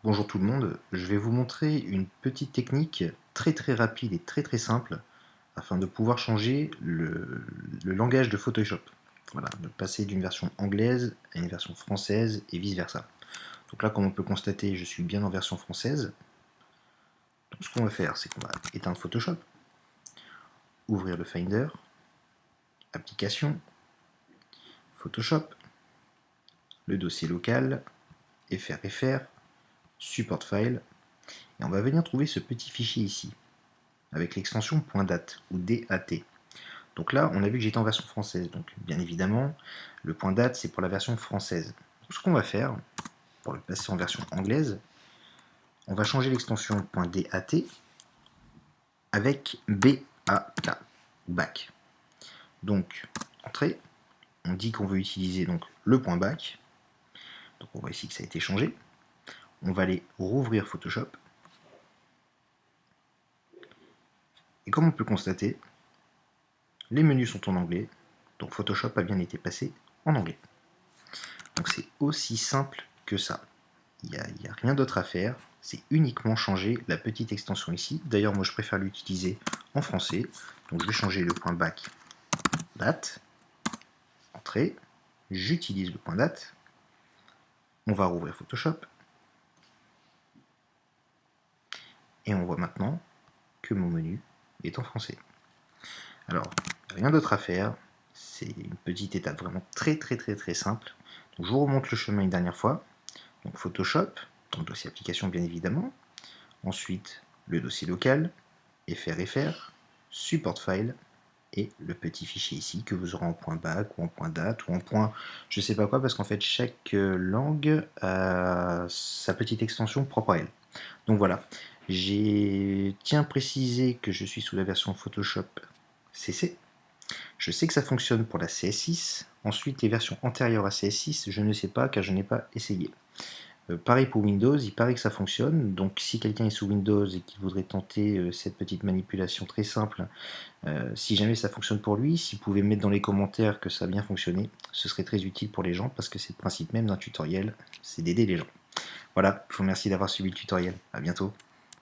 Bonjour tout le monde, je vais vous montrer une petite technique très rapide et très simple afin de pouvoir changer le langage de Photoshop. Voilà, de passer d'une version anglaise à une version française et vice versa. Donc là, comme on peut constater, je suis bien en version française. Donc ce qu'on va faire, c'est qu'on va éteindre Photoshop, ouvrir le Finder, Applications, Photoshop, le dossier local, FR, Support File, et on va venir trouver ce petit fichier ici, avec l'extension .dat ou DAT. Donc là, on a vu que j'étais en version française, donc bien évidemment, le .dat c'est pour la version française. Donc, ce qu'on va faire, pour le passer en version anglaise, on va changer l'extension .dat avec BAK, back. Donc, entrée, on dit qu'on veut utiliser donc le .back, donc on voit ici que ça a été changé. On va aller rouvrir Photoshop, et comme on peut le constater, les menus sont en anglais, donc Photoshop a bien été passé en anglais. Donc c'est aussi simple que ça. Il n'y a rien d'autre à faire, c'est uniquement changer la petite extension ici. D'ailleurs, moi je préfère l'utiliser en français, donc je vais changer le point back date, entrée, j'utilise le point date, on va rouvrir Photoshop, et on voit maintenant que mon menu est en français. Alors, rien d'autre à faire, c'est une petite étape vraiment très simple. Donc, je vous remonte le chemin une dernière fois. Donc Photoshop, dans le dossier application bien évidemment, ensuite le dossier local, FR, support file, et le petit fichier ici que vous aurez en .back ou en .date ou en point je sais pas quoi, parce qu'en fait chaque langue a sa petite extension propre à elle. Donc voilà, tiens à préciser que je suis sous la version Photoshop CC. Je sais que ça fonctionne pour la CS6. Ensuite, les versions antérieures à CS6, je ne sais pas car je n'ai pas essayé. Pareil pour Windows, il paraît que ça fonctionne. Donc si quelqu'un est sous Windows et qu'il voudrait tenter cette petite manipulation très simple, si jamais ça fonctionne pour lui, s'il pouvait mettre dans les commentaires que ça a bien fonctionné, ce serait très utile pour les gens parce que c'est le principe même d'un tutoriel, c'est d'aider les gens. Voilà, je vous remercie d'avoir suivi le tutoriel. À bientôt.